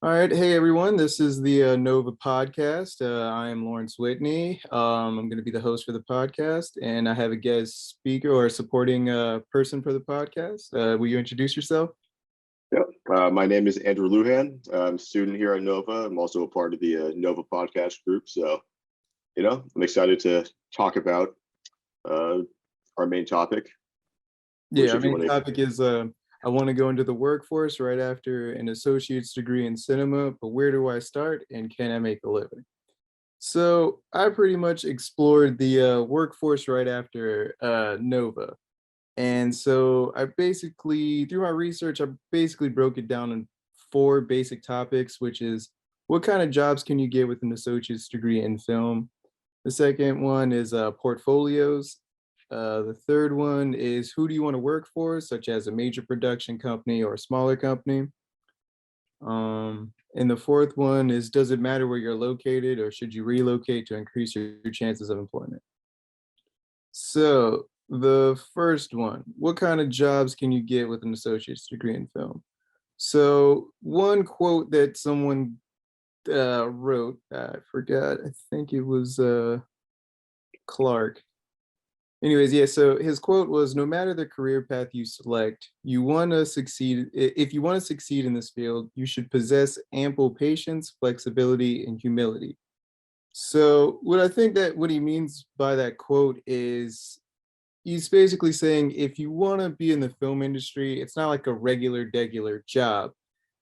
All right, hey everyone. This is the Nova podcast. I am Lawrence Whitney. I'm going to be the host for the podcast, and I have a guest speaker or supporting person for the podcast. Will you introduce yourself? Yep. My name is Andrew Luhan. I'm a student here at Nova. I'm also a part of the Nova podcast group. So, I'm excited to talk about uh, our main topic, Yeah, which our if you main want to, topic is I want to go into the workforce right after an associate's degree in cinema, but where do I start and can I make a living? So I pretty much explored the workforce right after Nova. And so I basically, through my research, I basically broke it down in four basic topics, which is what kind of jobs can you get with an associate's degree in film? The second one is portfolios. The third one is who do you want to work for, such as a major production company or a smaller company. And the fourth one is does it matter where you're located or should you relocate to increase your chances of employment? So the first one, what kind of jobs can you get with an associate's degree in film? So one quote that someone wrote, I forgot, I think it was Clark. Anyways, yeah, so his quote was no matter the career path you select, you want to succeed. If you want to succeed in this field, you should possess ample patience, flexibility, and humility. So what I think that what he means by that quote is he's basically saying if you want to be in the film industry, it's not like a regular job.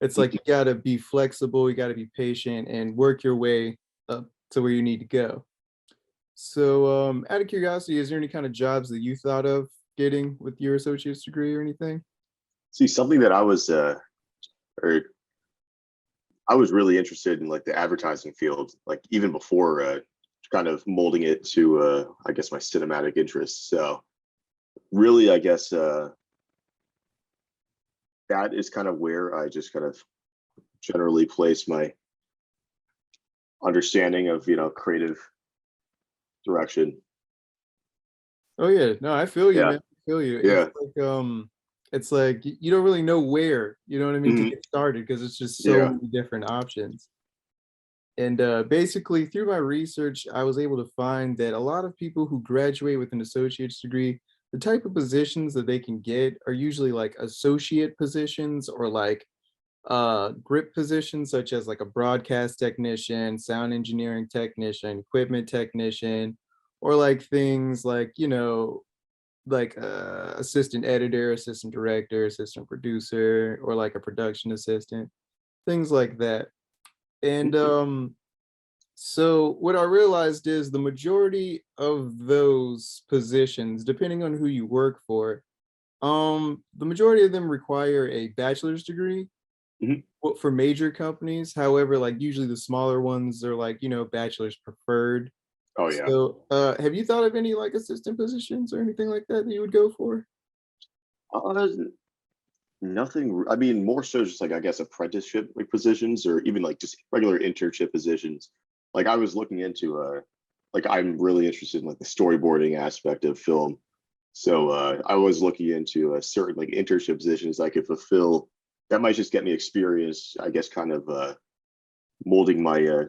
It's like you got to be flexible, you got to be patient and work your way up to where you need to go. So, out of curiosity, is there any kind of jobs that you thought of getting with your associate's degree or anything? see something that or I was really interested in like the advertising field, like even before kind of molding it to, I guess, my cinematic interests. So, really, I guess that is kind of where I just kind of generally place my understanding of, creative direction. Oh yeah, no, I feel you, Yeah. man. I feel you. Yeah. It's like you don't really know where, you know what I mean, to Mhm. get started because it's just so Yeah. many different options. And basically, through my research, I was able to find that a lot of people who graduate with an associate's degree, the type of positions that they can get are usually like associate positions or like grip positions such as like a broadcast technician, sound engineering technician, equipment technician, or like things like, like assistant editor, assistant director, assistant producer, or like a production assistant, things like that. And so what I realized is the majority of those positions, depending on who you work for, the majority of them require a bachelor's degree Mhm. for major companies. However, like usually the smaller ones are like, bachelor's preferred. Oh yeah. So, have you thought of any like assistant positions or anything like that that you would go for? There's nothing. I mean, more so just like I guess apprenticeship like positions, or even like just regular internship positions. Like I was looking into, like I'm really interested in like the storyboarding aspect of film. So I was looking into certain like internship positions I could fulfill. That might just get me experience. I guess kind of molding my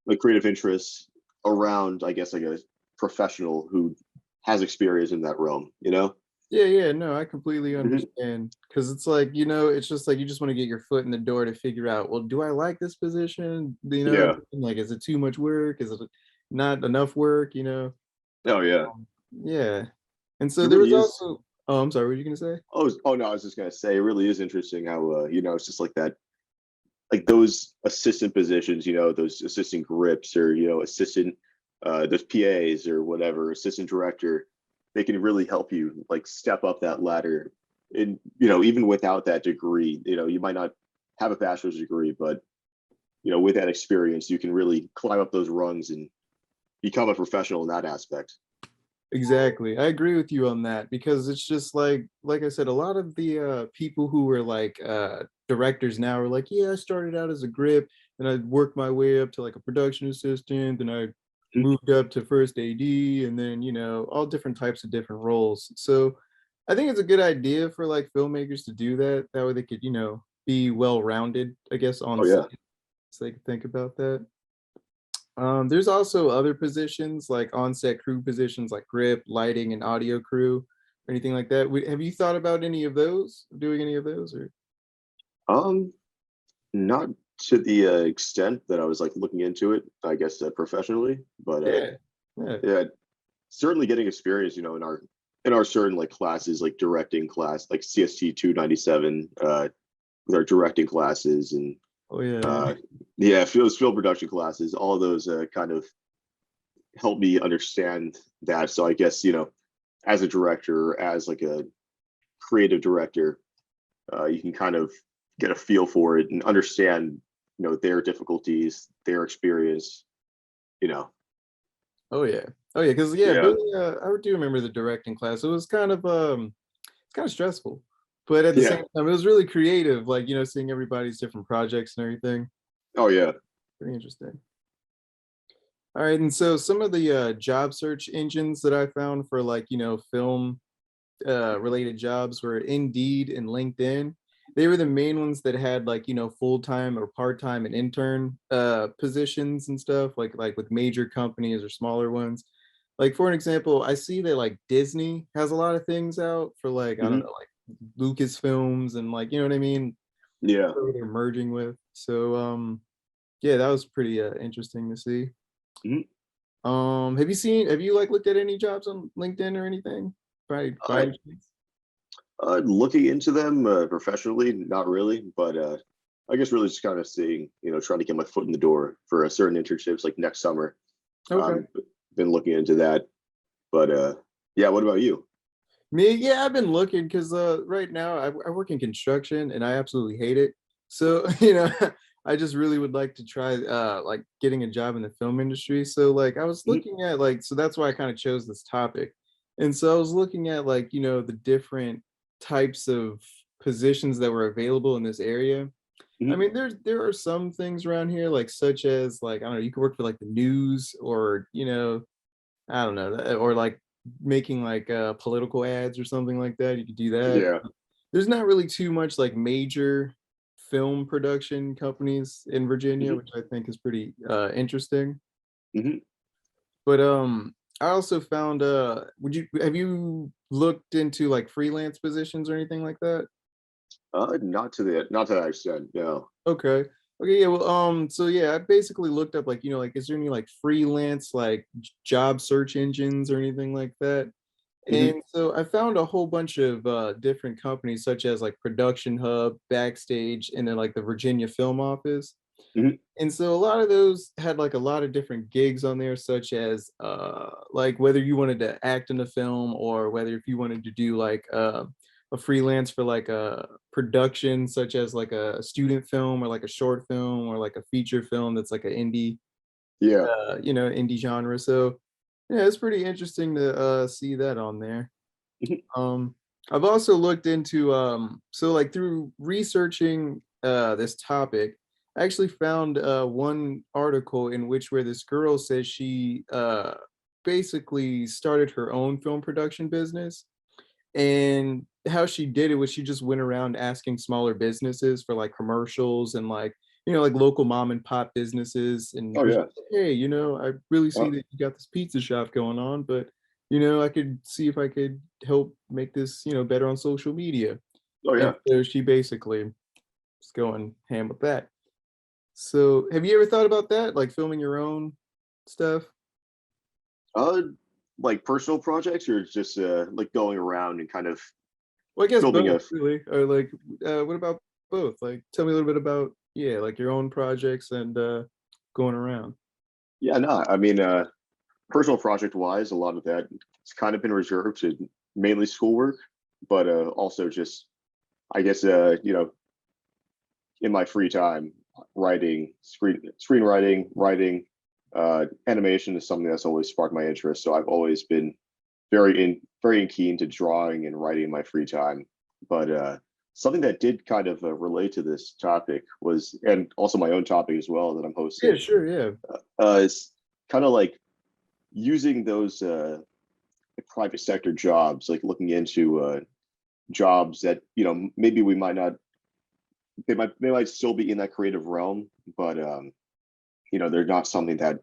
like creative interests around. I guess like a professional who has experience in that realm. Yeah, yeah, no, I completely Mhm. understand. Because it's like, it's just like you just want to get your foot in the door to figure out, well, do I like this position? You know what I Yeah. mean? Like, is it too much work? Is it not enough work? Oh yeah. Yeah. And so It there was really is. also, oh, I'm sorry, what were you gonna say? Oh no, I was just gonna say it really is interesting how it's just like that, like those assistant positions, those assistant grips or assistant those PAs or whatever, assistant director, they can really help you like step up that ladder. And even without that degree, you might not have a bachelor's degree, but with that experience, you can really climb up those rungs and become a professional in that aspect. Exactly. I agree with you on that because it's just like I said, a lot of the people who were like directors now are like, yeah, I started out as a grip and I worked my way up to like a production assistant and I moved up to first AD and then, all different types of roles. So I think it's a good idea for like filmmakers to do that. That way they could, be well-rounded, I guess, on Oh set, yeah. so they can think about that. There's also other positions like on-set crew positions like grip, lighting, and audio crew, or anything like that. Have you thought about any of those? Doing any of those, or Um, Not to the extent that I was like looking into it, I guess professionally, but yeah, yeah. yeah, certainly getting experience, in our certain like classes, like directing class, like CST 297, with our directing classes and Oh yeah, uh, yeah. yeah, film production classes. All of those kind of help me understand that. So I guess as a director, as like a creative director, you can kind of get a feel for it and understand, their difficulties, their experience. You know, Oh yeah. Oh yeah, because yeah, yeah, doing I do remember the directing class. It was it's kind of stressful, but at the yeah, same time, it was really creative. Like seeing everybody's different projects and everything. oh yeah. Pretty interesting. All right, and so some of the job search engines that I found for like film related jobs were Indeed and LinkedIn. They were the main ones that had like full time or part time and intern positions and stuff like with major companies or smaller ones. Like for an example, I see that like Disney has a lot of things out for like I don't Hmm. know like Lucasfilms and like what I mean, Yeah. who they're merging with. So yeah, that was pretty interesting to see. Mhm. Have you like looked at any jobs on LinkedIn or anything? By uh, any chance? Looking into them professionally, not really, but I guess really just kind of seeing, trying to get my foot in the door for certain internships like next summer. Okay. Been looking into that, but yeah. What about you? Me, yeah, I've been looking because right now I work in construction and I absolutely hate it. So, I just really would like to try like getting a job in the film industry. So like I was Mhm, looking at like so that's why I kind of chose this topic. And so I was looking at like, the different types of positions that were available in this area. I mhm. mean, there are some things around here like such as like I don't know, you could work for like the news or, I don't know, or like making like political ads or something like that. You could do that. Yeah. There's not really too much like major film production companies in Virginia, Hmm. which I think is pretty interesting. Hmm. But I also found would you have you looked into like freelance positions or anything like that? Not to that extent. No. Okay. Okay, yeah, well, so yeah, I basically looked up like, like, is there any like freelance like job search engines or anything like that? Hmm. And so I found a whole bunch of different companies such as like Production Hub, Backstage, and then like the Virginia Film Office. Hmm. And so a lot of those had like a lot of different gigs on there, such as like whether you wanted to act in a film or whether if you wanted to do like a freelance for like a production, such as like a student film or like a short film or like a feature film that's like an indie, Yeah. indie genre. So yeah, it's pretty interesting to see that on there. Hmm. Um, I've also looked into so like through researching this topic, I actually found one article in which where this girl says she basically started her own film production business, and how she did it was she just went around asking smaller businesses for like commercials and like like local mom and pop businesses, and Oh was yeah. just like, hey, I really see Uh, that you got this pizza shop going on, but I could see if I could help make this better on social media. oh And yeah. so she basically is going ham with that. So have you ever thought about that, like filming your own stuff? Uh, like personal projects or just like going around and kind of Well, I guess filming both a. really. Or like, what about both? Like, tell me a little bit about yeah, like your own projects and going around. Yeah, no, I mean, personal project wise, a lot of that it's kind of been reserved to mainly schoolwork, but also just I guess in my free time, writing, screenwriting, writing, animation is something that's always sparked my interest. So I've always been very keen to drawing and writing in my free time. But something that did kind of relate to this topic was, and also my own topic as well that I'm Yeah, hosting, sure, yeah. is kind of like using those private sector jobs, like looking into jobs that maybe we might not they might still be in that creative realm, but they're not something that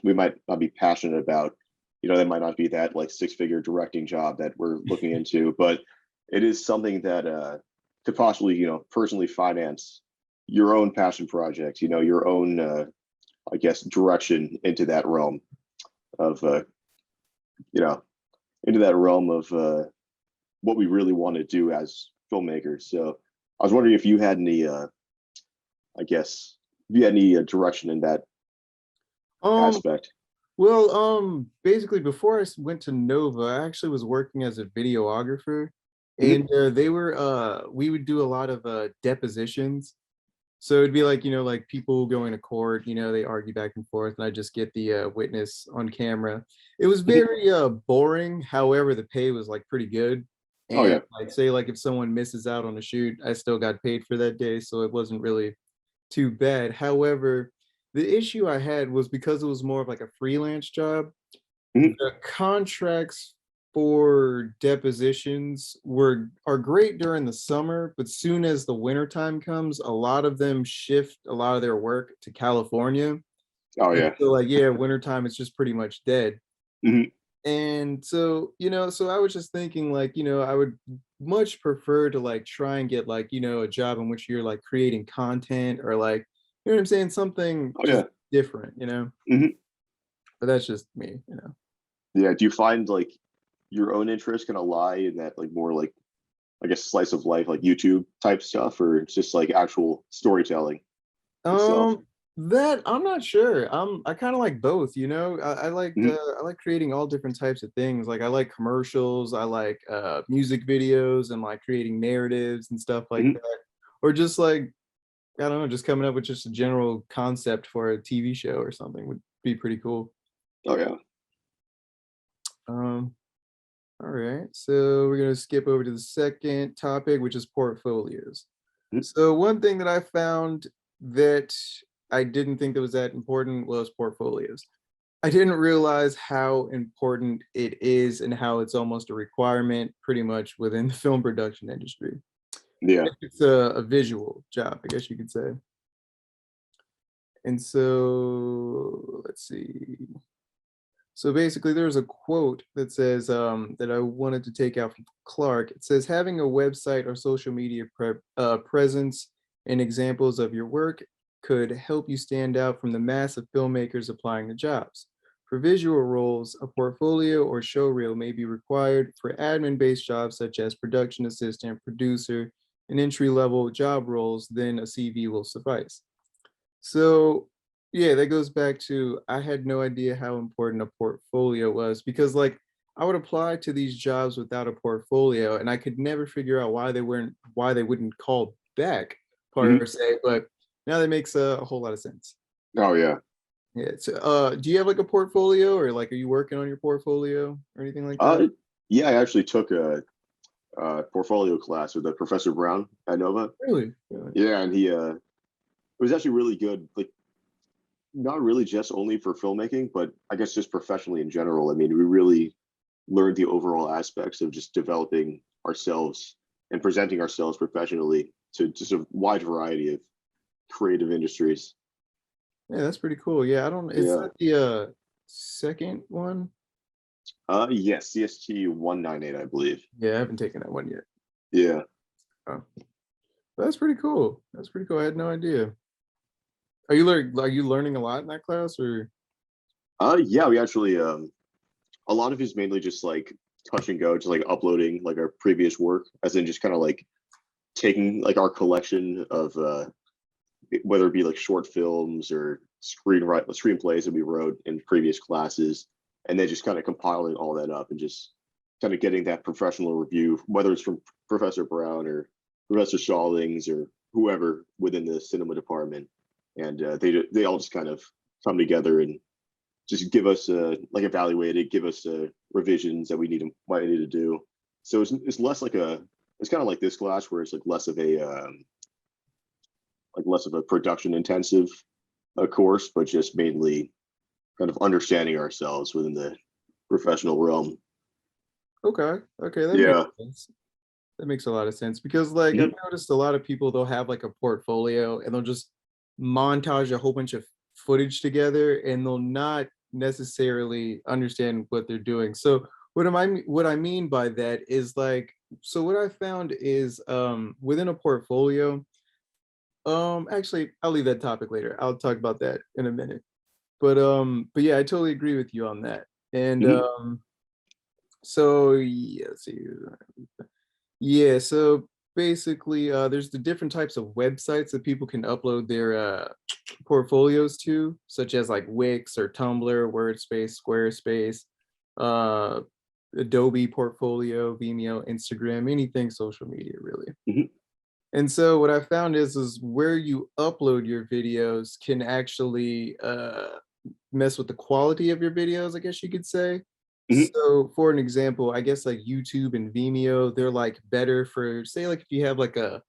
we might not be passionate about. They might not be that like six-figure directing job that we're looking into, but it is something that could possibly, personally finance your own passion project, your own I guess direction into that realm of you know, into that realm of what we really want to do as filmmakers. So I was wondering if you had any I guess if you had any direction in that Um, aspect. well, basically before went to Nova, I actually was working as a videographer, Mhm. and we would do a lot of depositions. So it'd be like, like people going to court, they argue back and forth, and I just get the witness on camera. It was Mhm. very boring. However, the pay was like pretty good. Oh And yeah. like say like if someone misses out on a shoot, I still got paid for that day, so it wasn't really too bad. However, the issue I had was because it was more of like a freelance job, Mhm. the contracts for depositions are great during the summer, but soon as the winter time comes, a lot of them shift a lot of their work to California. Oh And yeah. so like yeah, wintertime is just pretty much dead. Mhm. And so, so I was just thinking like, I would much prefer to like try and get like, a job in which you're like creating content or like, what I'm saying, something Oh just yeah. different. Mhm. But that's just me. Yeah. Do you find like your own interest kind of lie in that like more like I guess slice of life like YouTube type stuff, or it's just like actual storytelling itself? Um, that I'm not sure. I kind of like both. Mhm. I like creating all different types of things. Like I like commercials, I like music videos and like creating narratives and stuff like Mhm. that. Or just like, I don't know, just coming up with just a general concept for a TV show or something would be pretty cool. Oh yeah. Um, all right. So we're gonna skip over to the second topic, which is portfolios. Mhm. So one thing that I found that I didn't think that was that important was portfolios. I didn't realize how important it is and how it's almost a requirement pretty much within the film production industry. Yeah. It's a visual job, I guess you could say. And so let's see. So basically, there's a quote that says that I wanted to take out from Clark. It says, having a website or social media presence and examples of your work could help you stand out from the mass of filmmakers applying to jobs. For visual roles, a portfolio or show reel may be required. For admin based jobs such as production assistant, producer, and entry level job roles, then a CV will suffice. So, yeah, that goes back to I had no idea how important a portfolio was because like I would apply to these jobs without a portfolio and I could never figure out why they wouldn't call back Mhm. per se, but now that makes a whole lot of sense. Oh yeah. Yeah. So, do you have like a portfolio or like are you working on your portfolio or anything like that? Uh, yeah. I actually took a portfolio class with Professor Brown at Nova. Really? Really? Yeah, and he it was actually really good. Like not really just only for filmmaking, but I guess just professionally in general. I mean, we really learned the overall aspects of just developing ourselves and presenting ourselves professionally to just a wide variety of creative industries. Yeah, that's pretty cool. Yeah, I don't is Yeah. that the second one? Yes, CST 198, I believe. Yeah, I haven't taken that one yet. Yeah. Oh, that's pretty cool. That's pretty cool. I had no idea. Are you learning a lot in that class or Yeah, we actually a lot of it is mainly just like touch and go, just like uploading like our previous work, as in just kind of like taking like our collection of whether it be like short films or screenplays that we wrote in previous classes, and then just kind of compiling all that up and just kind of getting that professional review, whether it's from Professor Brown or Professor Stallings or whoever within the cinema department, and they all just kind of come together and just give us like evaluate it, give us revisions that we might need to do. So it's less like it's kind of like this class where it's like less of a production intensive course, but just mainly kind of understanding ourselves within the professional realm. okay. Okay, that makes Yeah. sense. That makes a lot of sense because, like, I've Mhm. noticed a lot of people, they'll have, like, a portfolio, and they'll just montage a whole bunch of footage together, and they'll not necessarily understand what they're doing. So, what I mean by that is, like, so what I found is, within a portfolio, actually, I'll leave that topic later. I'll talk about that in a minute. But yeah, I totally agree with you on that. And, Mhm. so yeah, let's see. Yeah, so basically, there's the different types of websites that people can upload their portfolios to, such as like Wix or Tumblr, Wordspace, Squarespace, uh, Adobe Portfolio, Vimeo, Instagram, anything social media really. Mhm. And so what I found is where you upload your videos can actually mess with the quality of your videos, I guess you could say. Mhm. So for an example, I guess like YouTube and Vimeo, they're like better for say like if you have like uh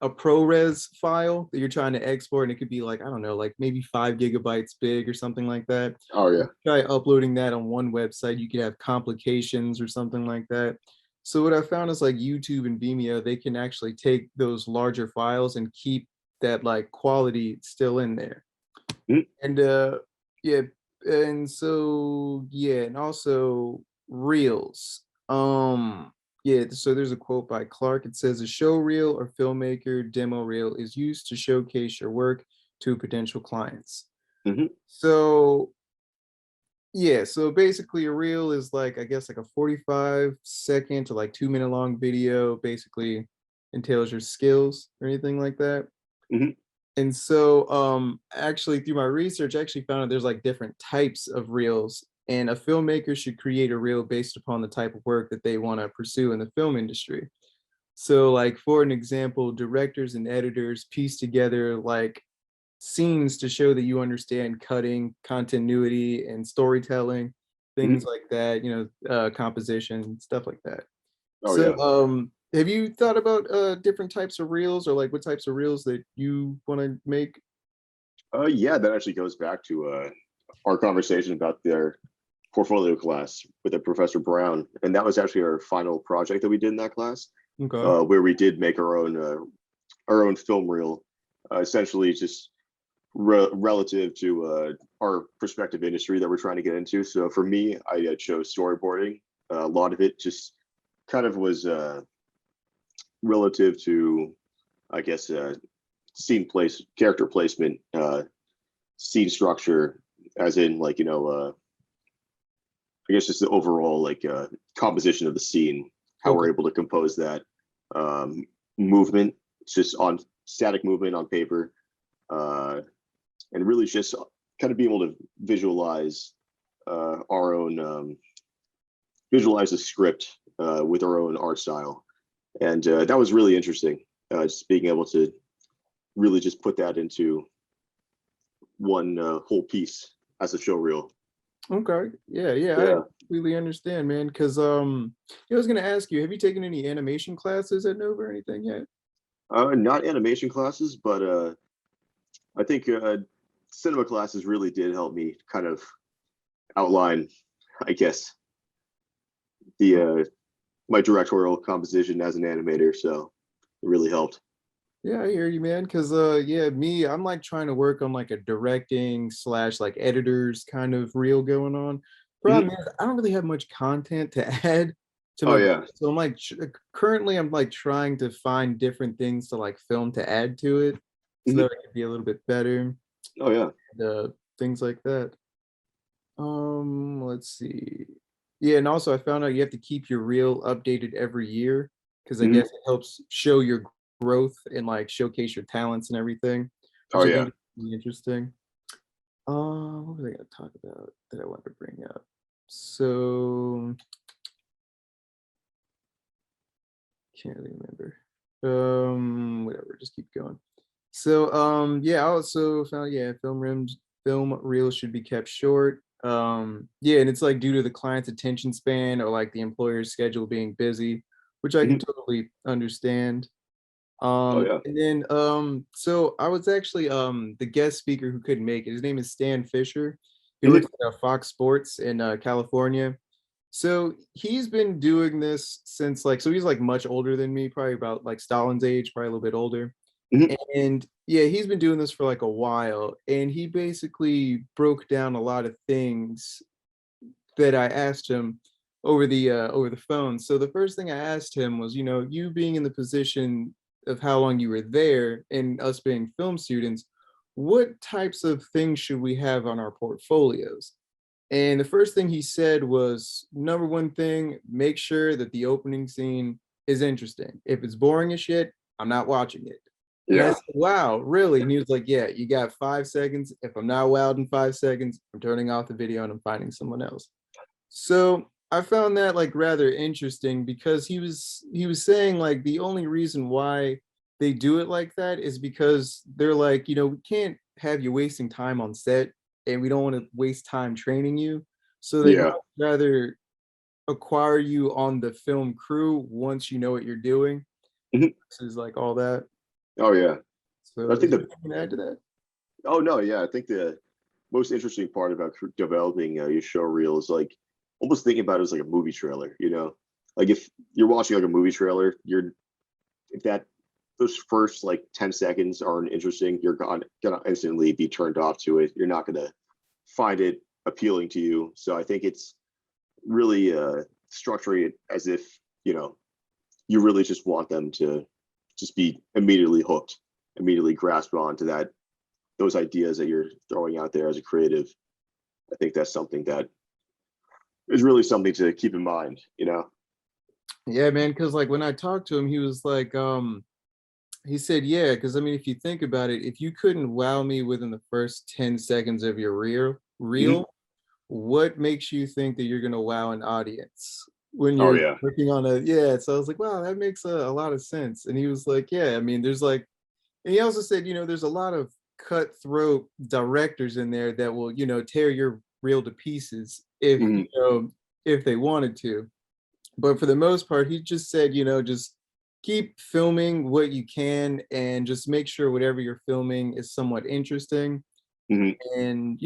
a ProRes file that you're trying to export and it could be like, I don't know, like maybe 5 gigabytes big or something like that. Oh yeah. Try uploading that on one website, you could have complications or something like that. So what I found is like YouTube and Vimeo, they can actually take those larger files and keep that like quality still in there. Mhm. And yeah, and so yeah, and also reels. Yeah, so there's a quote by Clark. It says a show reel or filmmaker demo reel is used to showcase your work to potential clients. Mhm. So yeah, so basically a reel is like I guess like a 45-second to like 2 minute long video, basically entails your skills or anything like that. Mhm. And so, actually, through my research, I actually found out there's like different types of reels, and a filmmaker should create a reel based upon the type of work that they want to pursue in the film industry. So, like for an example, directors and editors piece together like scenes to show that you understand cutting, continuity, and storytelling, Mhm. things like that. Composition, stuff like that. Oh So, yeah. have you thought about different types of reels or like what types of reels that you want to make? Yeah, that actually goes back to our conversation about their portfolio class with the Professor Brown, and that was actually our final project that we did in that class, Okay. where we did make our own film reel, essentially just relative to our prospective industry that we're trying to get into. So for me, I chose storyboarding. A lot of it just kind of was relative to, I guess, character placement, scene structure, as in like I guess just the overall like composition of the scene, how Okay. we're able to compose that um, movement, just on static movement on paper, uh, and really just kind of be able to visualize our own visualize the script with our own art style, and that was really interesting. Just being able to really just put that into one whole piece as a show reel. Okay. Yeah, yeah, I Yeah. completely understand, man. Because I was gonna ask you, have you taken any animation classes at Nova or anything yet? Not animation classes, but I think cinema classes really did help me kind of outline, I guess, the my directorial composition as an animator. So it really helped. Yeah, I hear you, man. Because yeah, I'm like trying to work on like a directing slash like editors kind of reel going on. Mhm. Problem is, I don't really have much content to add to Oh my yeah. so I'm like currently I'm like trying to find different things to like film to add to it so Mhm. that it can be a little bit better. Oh yeah. Things like that. Let's see. Yeah, and also I found out you have to keep your reel updated every year because I guess Mhm. it helps show your growth and like showcase your talents and everything, Oh which I yeah. think is really interesting. What was I gonna talk about that I wanted to bring up? So can't really remember. Whatever, just keep going. So, yeah, I also found yeah, film reels should be kept short. Yeah, and it's like due to the client's attention span or like the employer's schedule being busy, which I can Mhm. totally understand. Oh yeah. And then so I was actually the guest speaker who couldn't make it. His name is Stan Fisher. He works Mhm. at Fox Sports in California. So he's been doing this since like, so he's like much older than me, probably about like Stalin's age, probably a little bit older. Mhm. And yeah, he's been doing this for like a while. And he basically broke down a lot of things that I asked him over the phone. So the first thing I asked him was, you being in the position of how long you were there and us being film students, what types of things should we have on our portfolios? And the first thing he said was, number one thing, make sure that the opening scene is interesting. If it's boring as shit, I'm not watching it. And I Yeah. said, wow, really? And he was like, yeah, you got 5 seconds. If I'm not wowed in 5 seconds, I'm turning off the video and I'm finding someone else. So I found that like rather interesting because he was saying like the only reason why they do it like that is because they're like, we can't have you wasting time on set and we don't want to waste time training you. So they'd Yeah. much rather acquire you on the film crew once you know what you're doing. Mhm. This is like all that. Oh yeah. I So is think there the anything to add to that? oh no, yeah, I think the most interesting part about developing your show reel is like almost thinking about it as like a movie trailer. Like if you're watching like a movie trailer, you're if that those first like 10 seconds aren't interesting, you're gonna instantly be turned off to it. You're not gonna find it appealing to you. So I think it's really structuring it as if you really just want them to just be immediately hooked, immediately grasp onto that those ideas that you're throwing out there as a creative. I think that's something that is really something to keep in mind. Yeah, man, because like when I talked to him, he was like, he said, yeah, because I mean, if you think about it, if you couldn't wow me within the first 10 seconds of your Mhm. reel, what makes you think that you're gonna wow an audience when Oh you're yeah. working on a yeah, so I was like, wow, that makes a lot of sense. And he was like, yeah, I mean, there's like and he also said, there's a lot of cutthroat directors in there that will, tear your reel to pieces Mhm. if they wanted to. But for the most part, he just said, just keep filming what you can and just make sure whatever you're filming is somewhat interesting. Mhm. And,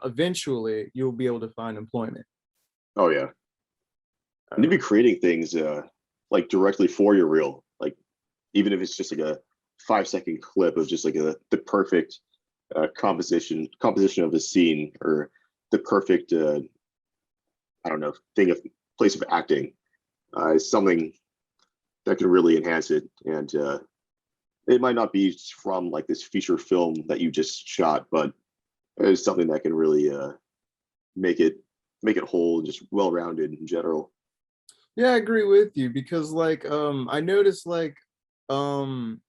eventually you'll be able to find employment. Oh yeah. And to Uh, be creating things like directly for your reel, like even if it's just like a 5-second clip of just like the perfect composition of a scene or the perfect I don't know thing of place of acting is something that can really enhance it. And it might not be from like this feature film that you just shot, but it's something that can really make it make it whole and just well rounded in general. yeah, I agree with you because like I noticed like um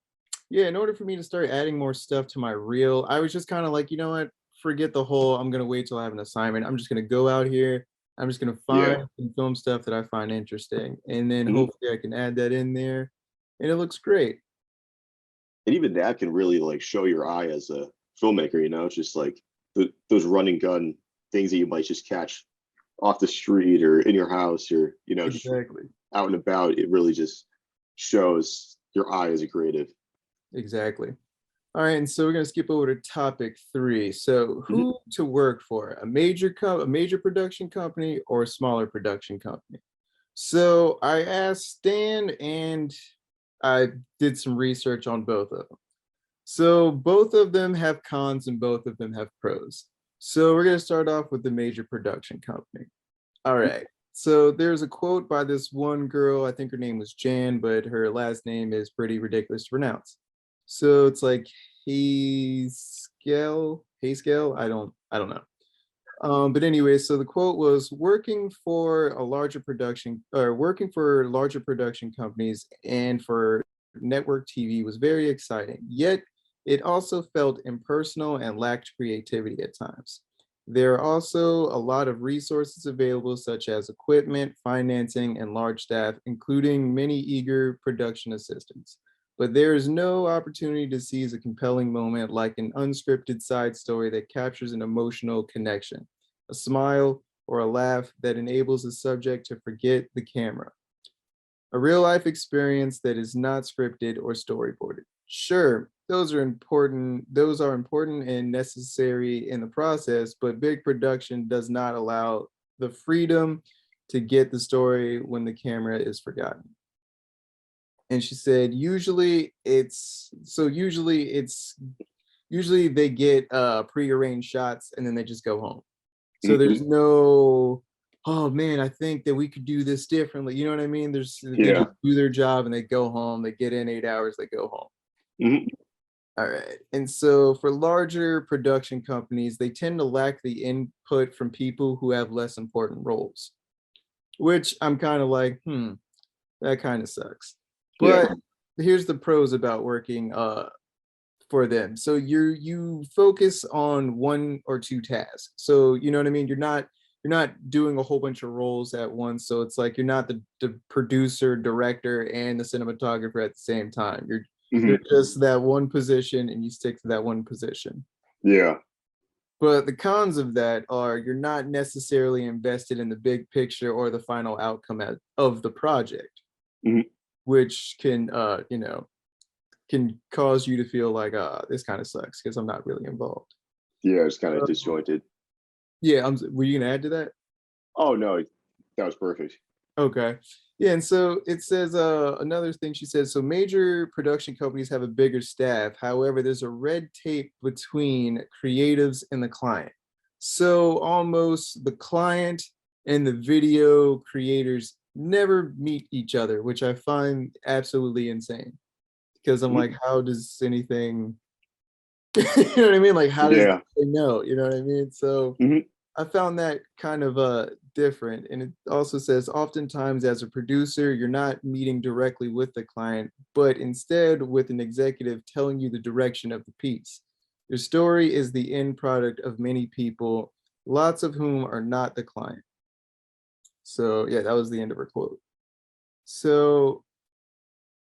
yeah, in order for me to start adding more stuff to my reel, I was just kind of like, you know what? Forget the whole I'm gonna wait till I have an assignment. I'm just gonna go out here. I'm just gonna find Yeah. and film stuff that I find interesting. And then Mhm. hopefully I can add that in there. And it looks great. And even that can really like show your eye as a filmmaker. It's just like those running gun things that you might just catch off the street or in your house or just Exactly. out and about. It really just shows your eye as a creative. Exactly. All right, and so we're gonna skip over to topic three. So, Mhm. who to work for? A major production company or a smaller production company? So I asked Stan, and I did some research on both of them. So both of them have cons and both of them have pros. So we're gonna start off with the major production company. All right. So there's a quote by this one girl. I think her name was Jan, but her last name is pretty ridiculous to pronounce. So it's like Hayscale. I don't know. But anyway, so the quote was working for larger production companies and for network TV was very exciting. Yet it also felt impersonal and lacked creativity at times. There are also a lot of resources available, such as equipment, financing, and large staff, including many eager production assistants. But there is no opportunity to seize a compelling moment like an unscripted side story that captures an emotional connection, a smile, or a laugh that enables the subject to forget the camera. A real life experience that is not scripted or storyboarded. Sure, those are important and necessary in the process, but big production does not allow the freedom to get the story when the camera is forgotten. And she said usually they get prearranged shots and then they just go home. So Mhm. there's no, oh man, I think that we could do this differently. You know what I mean? They Yeah. just do their job and they go home, they get in 8 hours, they go home. Mhm. All right. And so for larger production companies, they tend to lack the input from people who have less important roles, which I'm kind of like, that kind of sucks. Yeah. But here's the pros about working for them. So you focus on one or two tasks. So you know what I mean? You're not doing a whole bunch of roles at once. So it's like you're not the producer, director, and the cinematographer at the same time. You're Mhm. just that one position and you stick to that one position. Yeah. But the cons of that are you're not necessarily invested in the big picture or the final outcome of the project, Mhm. which can cause you to feel like, this kind of sucks because I'm not really involved. Yeah, it's kind of Uh, disjointed. yeah, were you gonna add to that? Oh no, that was perfect. Okay. Yeah, and so it says another thing she says, so major production companies have a bigger staff. However, there's a red tape between creatives and the client. So almost the client and the video creators never meet each other, which I find absolutely insane. Because I'm Mhm. like, how does anything you know what I mean? Like, how does Yeah. they know? You know what I mean? So Mhm. I found that kind of different. And it also says oftentimes as a producer, you're not meeting directly with the client, but instead with an executive telling you the direction of the piece. Your story is the end product of many people, lots of whom are not the client. So yeah, that was the end of her quote. So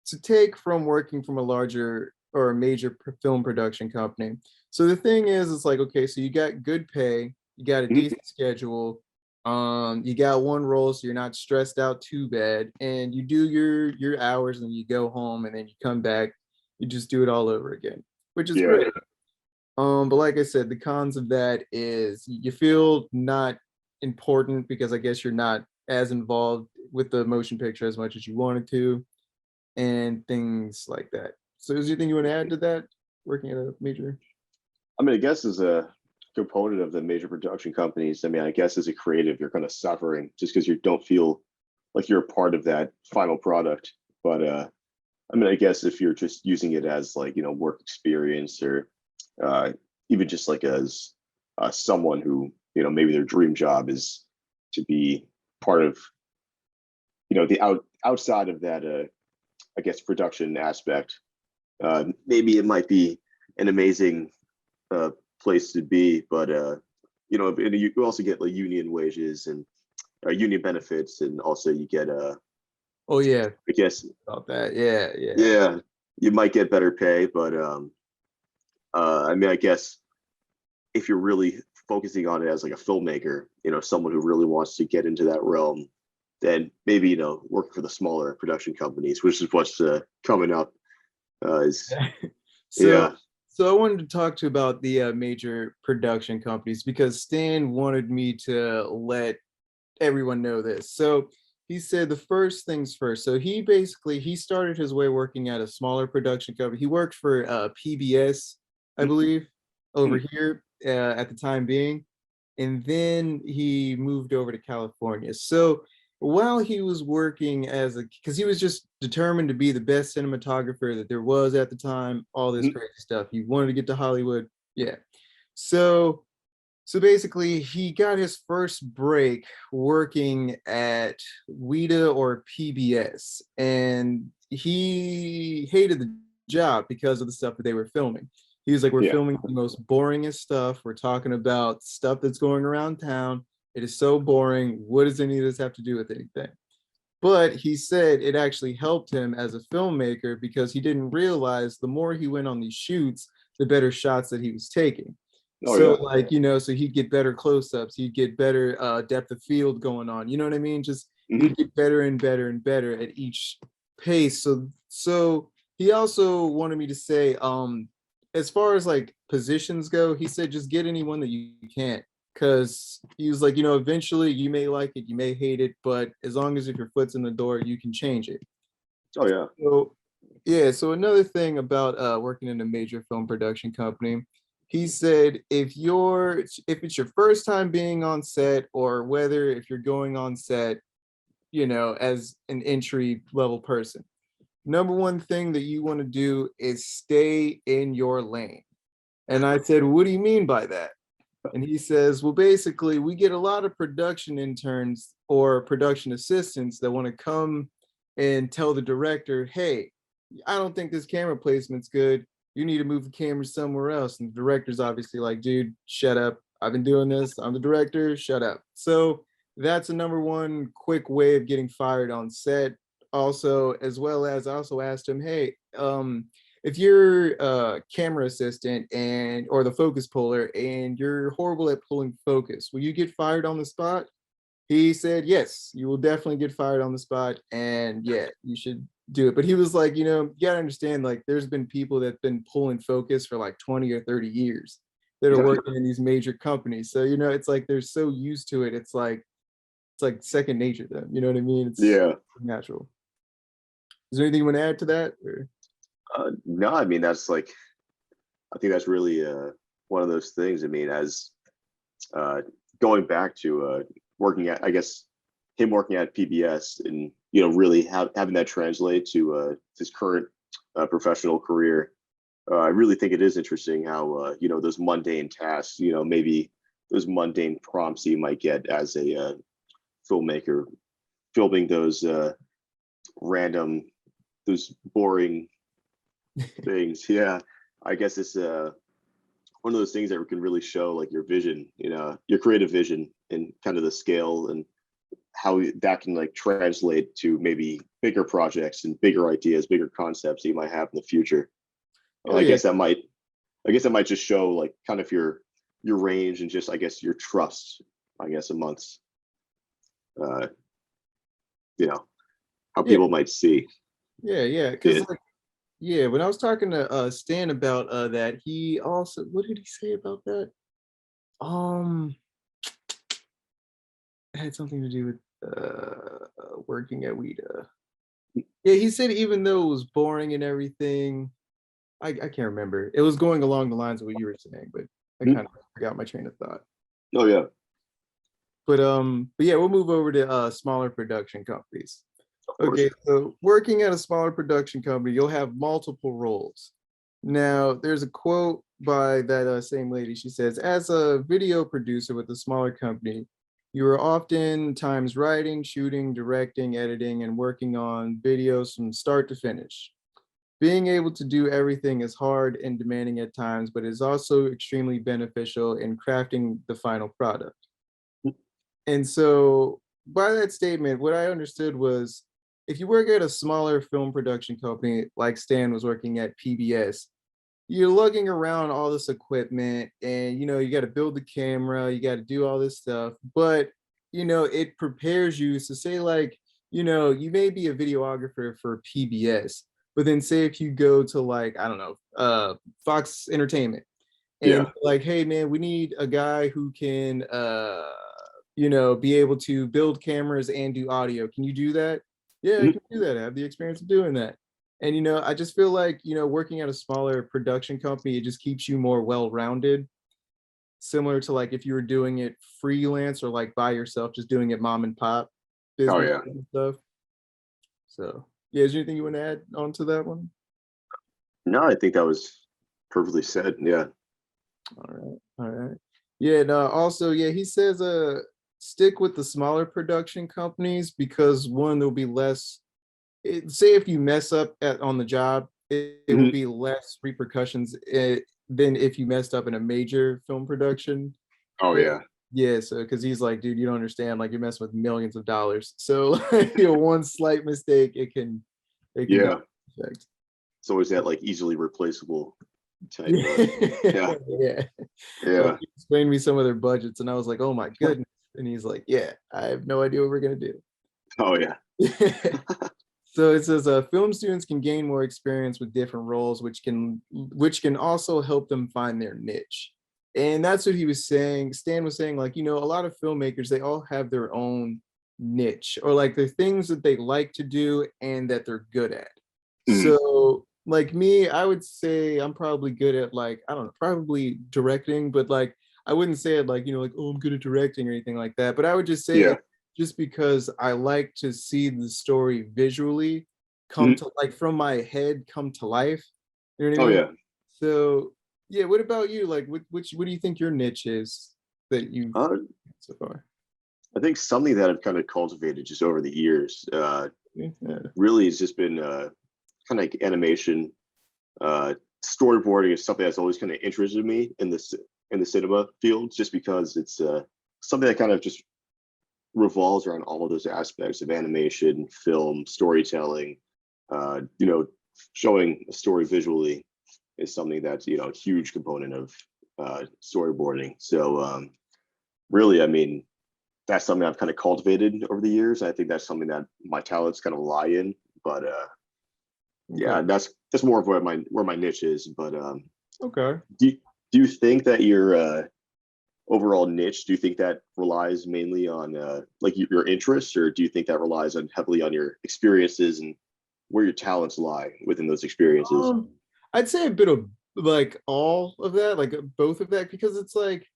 to take from working from a larger or a major film production company. So the thing is, it's like, okay, so you got good pay, you got a Mhm. decent schedule, you got one role, so you're not stressed out too bad, and you do your hours and you go home and then you come back, you just do it all over again, which is Yeah. great. But like I said, the cons of that is you feel not important because I guess you're not as involved with the motion picture as much as you wanted to and things like that. So is there anything you want to add to that? Working at a major? I mean, I guess as a component of the major production companies, I mean, I guess as a creative, you're kind of suffering just because you don't feel like you're a part of that final product. But I mean, I guess if you're just using it as like, work experience or uh, even just like as someone who, maybe their dream job is to be part of, the outside of that, I guess, production aspect, maybe it might be an amazing uh, place to be, but and you also get like union wages and union benefits, and also you get Oh yeah, I guess, about that. Yeah, yeah. yeah, you might get better pay, but I mean, I guess if you're really focusing on it as like a filmmaker, someone who really wants to get into that realm, then maybe working for the smaller production companies, which is what's coming up. Is Yeah. So Yeah. so I wanted to talk to you about the major production companies because Stan wanted me to let everyone know this. So he said the first things first. So he started his way working at a smaller production company. He worked for PBS, I believe, over here at the time being, and then he moved over to California. So while he was working because he was just determined to be the best cinematographer that there was at the time, all this Mhm. crazy stuff. He wanted to get to Hollywood. Yeah. So so basically, he got his first break working at WIDA or PBS, and he hated the job because of the stuff that they were filming. He was like, "We're Yeah. filming the most boringest stuff. We're talking about stuff that's going around town. It is so boring. What does any of this have to do with anything?" But he said it actually helped him as a filmmaker because he didn't realize the more he went on these shoots, the better shots that he was taking. Oh So yeah. like, so he'd get better close-ups, he'd get better depth of field going on. You know what I mean? Just he Mhm. would get better and better and better at each pace. So he also wanted me to say, as far as like positions go, he said just get anyone that you can. because he was like, eventually you may like it, you may hate it, but as long as if your foot's in the door, you can change it. Oh yeah. So yeah, so another thing about working in a major film production company, he said if it's your first time being on set, or whether if you're going on set, as an entry level person, number one thing that you want to do is stay in your lane. And I said, what do you mean by that? And he says, well, basically, we get a lot of production interns or production assistants that want to come and tell the director, hey, I don't think this camera placement's good. You need to move the camera somewhere else. And the director's obviously like, dude, shut up. I've been doing this. I'm the director. Shut up. So that's a number one quick way of getting fired on set. Also, as well as I also asked him, hey, if you're a camera assistant and or the focus puller and you're horrible at pulling focus, will you get fired on the spot? He said, yes, you will definitely get fired on the spot. And yeah, you should do it. But he was like, you gotta understand, like, there's been people that've been pulling focus for like 20 or 30 years that are working in these major companies. So, it's like they're so used to it. It's like second nature to them. You know what I mean? It's Yeah. natural. Is there anything you want to add to that? Or? No, I mean that's like I think that's really one of those things. I mean, as going back to working at, I guess, him working at PBS and really having that translate to his current professional career. I really think it is interesting how those mundane tasks, maybe those mundane prompts you might get as a filmmaker, filming those random, those boring things. Yeah, I guess it's one of those things that can really show like your vision, your creative vision, and kind of the scale and how that can like translate to maybe bigger projects and bigger ideas, bigger concepts that you might have in the future. And Oh yeah. I guess that might just show like kind of your range and just I guess your trust, I guess, amongst uh how Yeah. people might see Yeah. Because it. yeah, when I was talking to Stan about that, he also, what did he say about that? Um, it had something to do with working at WIDA. Yeah, he said even though it was boring and everything, I can't remember. It was going along the lines of what you were saying, but I kind of forgot my train of thought. Oh yeah, But yeah, we'll move over to smaller production companies. of course. Okay, so working at a smaller production company, you'll have multiple roles. Now, there's a quote by that same lady. She says, as a video producer with a smaller company, you are oftentimes writing, shooting, directing, editing, and working on videos from start to finish. Being able to do everything is hard and demanding at times, but is also extremely beneficial in crafting the final product. And so, by that statement, what I understood was if you work at a smaller film production company like Stan was working at PBS, you're lugging around all this equipment and you got to build the camera, you got to do all this stuff, but it prepares you. So say like, you may be a videographer for PBS, but then say if you go to like, I don't know, Fox Entertainment, and Yeah. like, hey man, we need a guy who can be able to build cameras and do audio. Can you do that? Yeah, I Mhm. can do that. I have the experience of doing that. And I just feel like, working at a smaller production company, it just keeps you more well-rounded, similar to like if you were doing it freelance or like by yourself, just doing it mom and pop Oh business yeah. and stuff. So yeah, is there anything you want to add on to that one? No, I think that was perfectly said. Yeah. All right. All right. Yeah, no, also, yeah, he says stick with the smaller production companies because one, there'll be less say if you mess up on the job, it will Mhm. be less repercussions than if you messed up in a major film production. Oh But yeah. yeah, so because he's like, dude, you don't understand, like you're messing with millions of dollars. So one slight mistake, it can go Yeah. effect. It's always that like easily replaceable type. Yeah. Yeah. Like Yeah. he explained to me some of their budgets, and I was like, oh my goodness. And he's like, yeah, I have no idea what we're gonna do. Oh yeah. So it says film students can gain more experience with different roles, which can also help them find their niche. And that's what he was saying. Stan was saying, like, a lot of filmmakers, they all have their own niche or like the things that they like to do and that they're good at. Mhm. So, like me, I would say I'm probably good at like, I don't know, probably directing, but like I wouldn't say it like, like, oh, I'm good at directing or anything like that. But I would just say Yeah. it just because I like to see the story visually come Mhm. to like from my head come to life. You know what I Oh mean? yeah. So yeah, what about you? Like, what do you think your niche is that you've Uh, so far? I think something that I've kind of cultivated just over the years, Yeah. really has just been kind of like animation. Uh, Storyboarding is something that's always kind of interested me in the cinema field, just because it's something that kind of just revolves around all of those aspects of animation, film, storytelling. Showing a story visually is something that's a huge component of storyboarding. So really, I mean, that's something I've kind of cultivated over the years. I think that's something that my talents kind of lie in. But Okay. yeah, that's more of where my niche is. But Okay. do do you think that your overall niche, do you think that relies mainly on like your interests, or do you think that relies on heavily on your experiences and where your talents lie within those experiences? Um, I'd say a bit of like all of that, like both of that, because it's like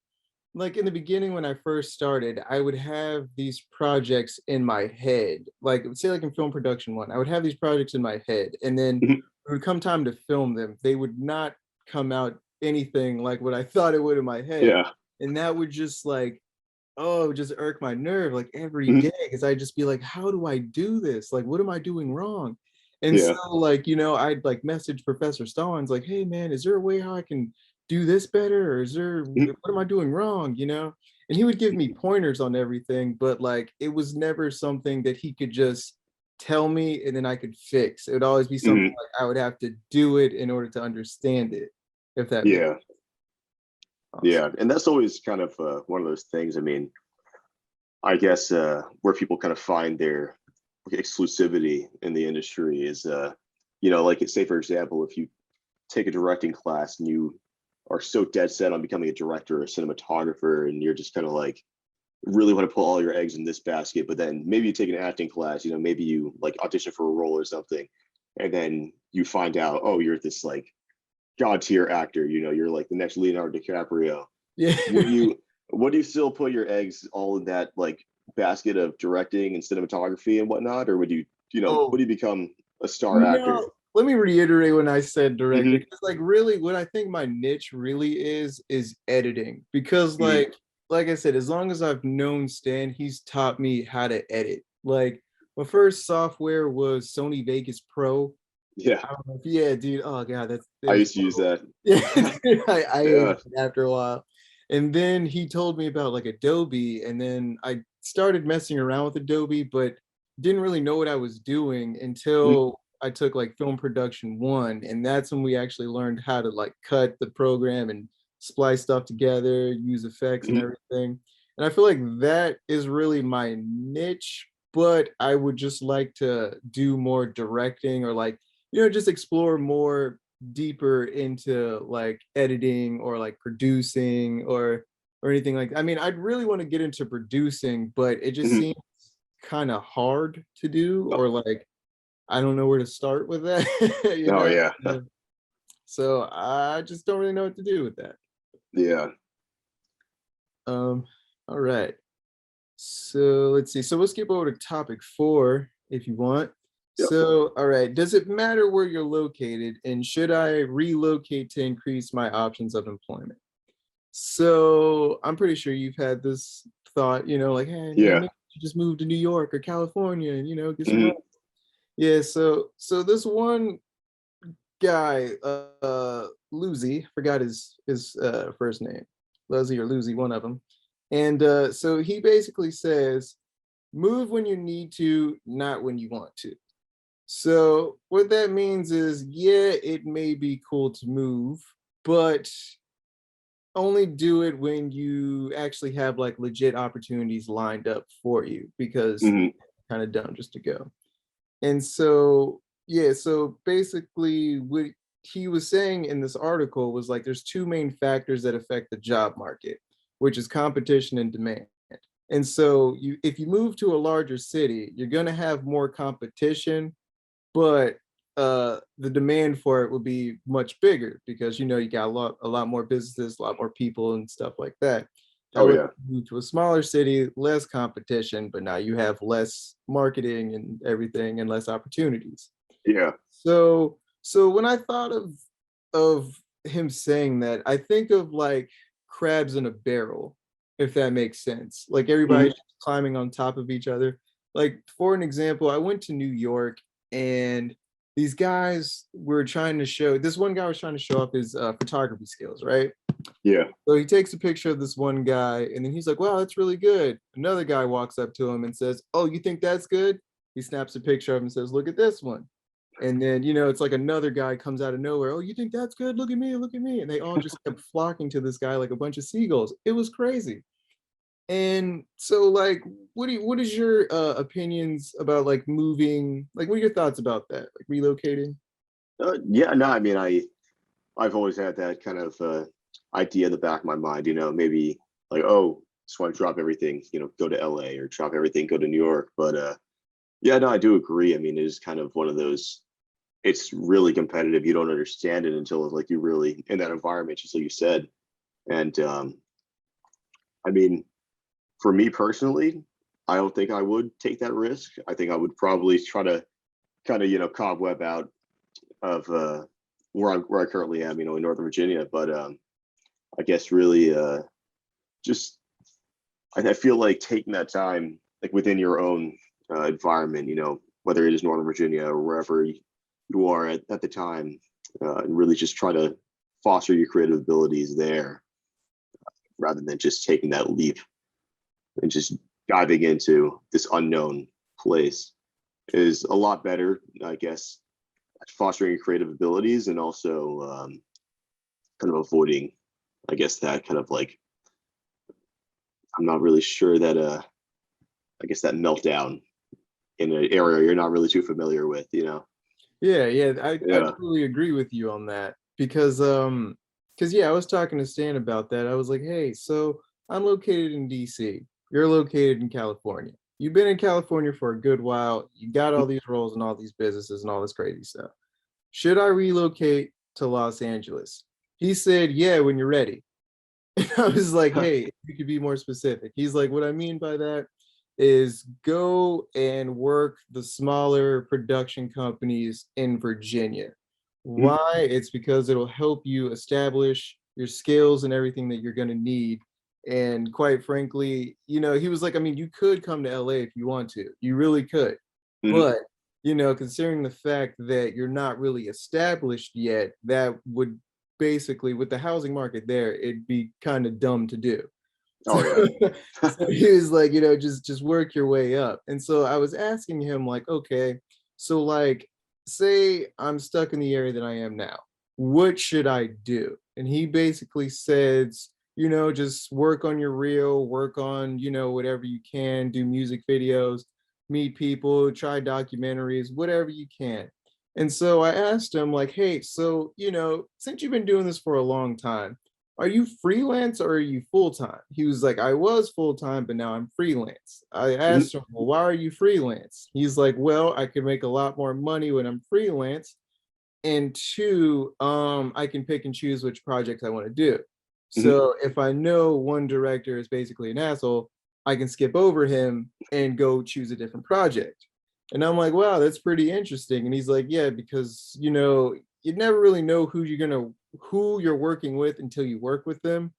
in the beginning when I first started, I would have these projects in my head. Like say like in film production one, I would have these projects in my head, and then Mhm. it would come time to film them. They would not come out anything like what I thought it would in my head. Yeah. And that would just like, oh, just irk my nerve like every Mhm. day because I'd just be like, how do I do this? Like, what am I doing wrong? And so, Yeah. like, I'd like message Professor Stallings, like, hey man, is there a way how I can do this better? Or is there Mhm. what am I doing wrong? And he would give me pointers on everything, but like it was never something that he could just tell me and then I could fix. It would always be something Mhm. like I would have to do it in order to understand it, if that makes Yeah. awesome. Yeah. And that's always kind of one of those things. I mean, I guess where people kind of find their exclusivity in the industry is, like say for example, if you take a directing class and you are so dead set on becoming a director or a cinematographer, and you're just kind of like really want to put all your eggs in this basket, but then maybe you take an acting class, maybe you like audition for a role or something, and then you find out, oh, you're this like god tier actor, you're like the next Leonardo DiCaprio. Yeah. Would you would you still put your eggs all in that like basket of directing and cinematography and whatnot, or would Oh, you become a star actor? no, let me reiterate when I said directing, Hmm. 'cause, like, really, what I think my niche really is editing, because, Hmm. like I said, as long as I've known Stan, he's taught me how to edit. Like, my first software was Sony Vegas Pro. Yeah, I don't know if yeah, dude, oh god, it I was used to use horrible. that. Yeah, dude, I Yeah. hated it after a while. And then he told me about, like, Adobe, and then I started messing around with Adobe, but didn't really know what I was doing Mhm. until I took, like, Film Production 1, and that's when we actually learned how to, like, cut the program and splice stuff together, use effects and Mhm. everything. And I feel like that is really my niche, but I would just like to do more directing or, like, just explore more deeper into like editing or like producing or anything like I mean, I'd really want to get into producing, but it just Mhm. seems kind of hard to do Oh, or like I don't know where to start with that, you oh, know. yeah. Uh, So I just don't really know what to do with that. Yeah. Um, all right. So let's see. So we'll skip over to topic 4 if you want. Yep. So, all right. Does it matter where you're located, and should I relocate to increase my options of employment? So I'm pretty sure you've had this thought, like, hey, Yeah. maybe you just move to New York or California and get some Mhm. money. Yeah. So this one guy, Lucy, forgot his first name, Luzzy or Lucy, one of them, and so he basically says move when you need to, not when you want to. So what that means is, yeah, it may be cool to move, but only do it when you actually have like legit opportunities lined up for you because Mhm. kind of dumb just to go. And so, yeah, so basically, what he was saying in this article was like there's two main factors that affect the job market, which is competition and demand. And so you if you move to a larger city, you're going to have more competition, but the demand for it will be much bigger because you got a lot more businesses, a lot more people and stuff like that. Oh However, yeah. you move to a smaller city, less competition, but now you have less marketing and everything and less opportunities. Yeah. So when I thought of him saying that, I think of like crabs in a barrel, if that makes sense. Like everybody Mhm. just climbing on top of each other. Like for an example, I went to New York and these guys were trying to show this one guy was trying to show off his photography skills, right? Yeah. So he takes a picture of this one guy and then he's like, wow, that's really good. Another guy walks up to him and says, oh, you think that's good? He snaps a picture of him and says, look at this one. And then, it's like another guy comes out of nowhere. Oh, you think that's good? Look at me, look at me. And they all just kept flocking to this guy like a bunch of seagulls. It was crazy. And so like what is your opinions about like moving? Like what are your thoughts about that? Like relocating? Yeah. No, I mean, I've always had that kind of idea in the back of my mind. Maybe like, oh, just want to drop everything. Go to LA or drop everything, go to New York. But yeah, no, I do agree. I mean, it is kind of one of those. It's really competitive. You don't understand it until like you really in that environment, just like you said. And I mean, for me personally, I don't think I would take that risk. I think I would probably try to kind of cobweb out of where I currently am, in Northern Virginia. But I guess really just I feel like taking that time like within your own environment, whether it is Northern Virginia or wherever you are at the time, and really just try to foster your creative abilities there rather than just taking that leap and just diving into this unknown place is a lot better, I guess, at fostering your creative abilities and also kind of avoiding, I guess, that kind of like, I'm not really sure that, I guess, that meltdown in an area you're not really too familiar with. Yeah, yeah, I Yeah. totally agree with you on that because yeah, I was talking to Stan about that. I was like, "Hey, so I'm located in DC. You're located in California. You've been in California for a good while. You got all these roles and all these businesses and all this crazy stuff. Should I relocate to Los Angeles?" He said, "Yeah, when you're ready." I was like, hey, you could be more specific. He's like, what I mean by that is go and work the smaller production companies in Virginia. Mhm. Why? It's because it'll help you establish your skills and everything that you're going to need. And quite frankly, he was like, I mean, you could come to LA if you want to. You really could. Mhm. But, considering the fact that you're not really established yet, that would basically with the housing market there, it'd be kind of dumb to do. So, Oh yeah. so he was like, just work your way up. And so I was asking him, like, okay, so like, say I'm stuck in the area that I am now. What should I do? And he basically says, just work on your reel, work on, whatever you can, do music videos, meet people, try documentaries, whatever you can. And so I asked him, like, hey, so, since you've been doing this for a long time, are you freelance or are you full time? He was like, I was full time, but now I'm freelance. I Mhm. asked him, well, why are you freelance? He's like, well, I can make a lot more money when I'm freelance. And two, I can pick and choose which projects I want to do. Mhm. So if I know one director is basically an asshole, I can skip over him and go choose a different project. And I'm like, wow, that's pretty interesting. And he's like, yeah, because you never really know who you're working with until you work with them.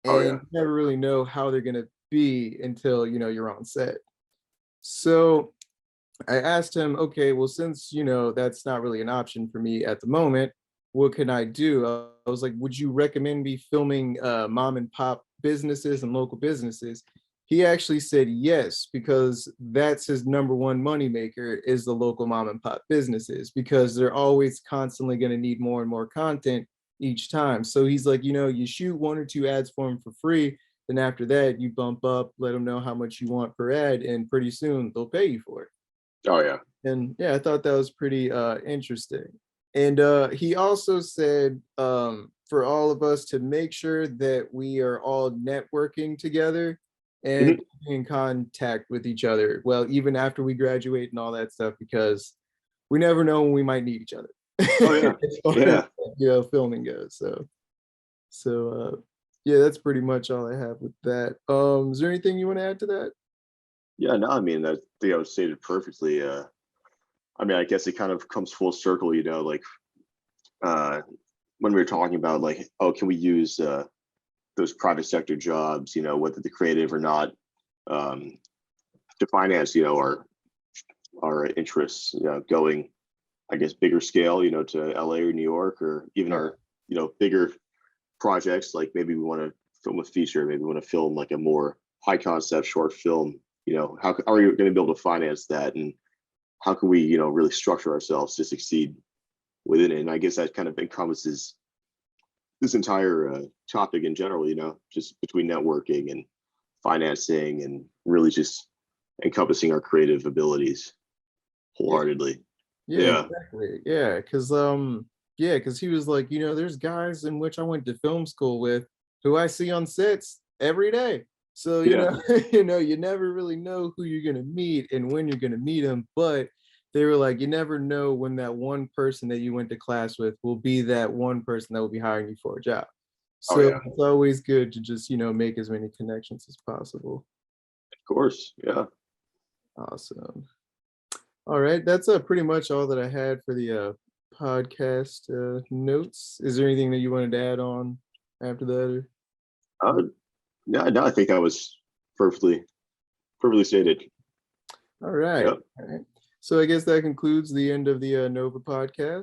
Oh And yeah. you never really know how they're gonna be until you're on set. So I asked him, okay, well, since that's not really an option for me at the moment, what can I do? I was like, would you recommend me filming mom and pop businesses and local businesses? He actually said yes, because that's his number one moneymaker is the local mom and pop businesses, because they're always constantly going to need more and more content each time. So he's like, you shoot one or two ads for them for free. Then after that, you bump up, let them know how much you want per ad, and pretty soon they'll pay you for it. Oh yeah. And yeah, I thought that was pretty interesting. And he also said for all of us to make sure that we are all networking together and Mhm. keeping in contact with each other. Well, even after we graduate and all that stuff, because we never know when we might need each other Oh yeah, as far as yeah, filming goes. So yeah, that's pretty much all I have with that. Is there anything you want to add to that? yeah. No, I mean, I think I was stated perfectly. I mean, I guess it kind of comes full circle, you know, like uh, when we were talking about like, oh, can we use those private sector jobs, you know, whether they're creative or not, um, to finance, you know, our interests, you know, going, I guess, bigger scale, you know, to LA or New York, or even Yeah, our, you know, bigger projects. Like maybe we want to film a feature, maybe we want to film like a more high concept short film. You know, how are you going to be able to finance that, and how can we, you know, really structure ourselves to succeed within it? And I guess that kind of encompasses this entire topic in general. You know, just between networking and financing, and really just encompassing our creative abilities yeah. wholeheartedly. Yeah, Yeah, exactly. Yeah, because he was like, there's guys in which I went to film school with who I see on sets every day. So, yeah, you never really know who you're gonna meet and when you're gonna meet them. But they were like, you never know when that one person that you went to class with will be that one person that will be hiring you for a job. oh So yeah, it's always good to just, make as many connections as possible. of course, yeah. Awesome. All right, that's pretty much all that I had for the podcast notes. Is there anything that you wanted to add on after that? Uh, yeah, no, I think that was perfectly perfectly stated. All right, Yeah. all right. So I guess that concludes the end of the Nova podcast.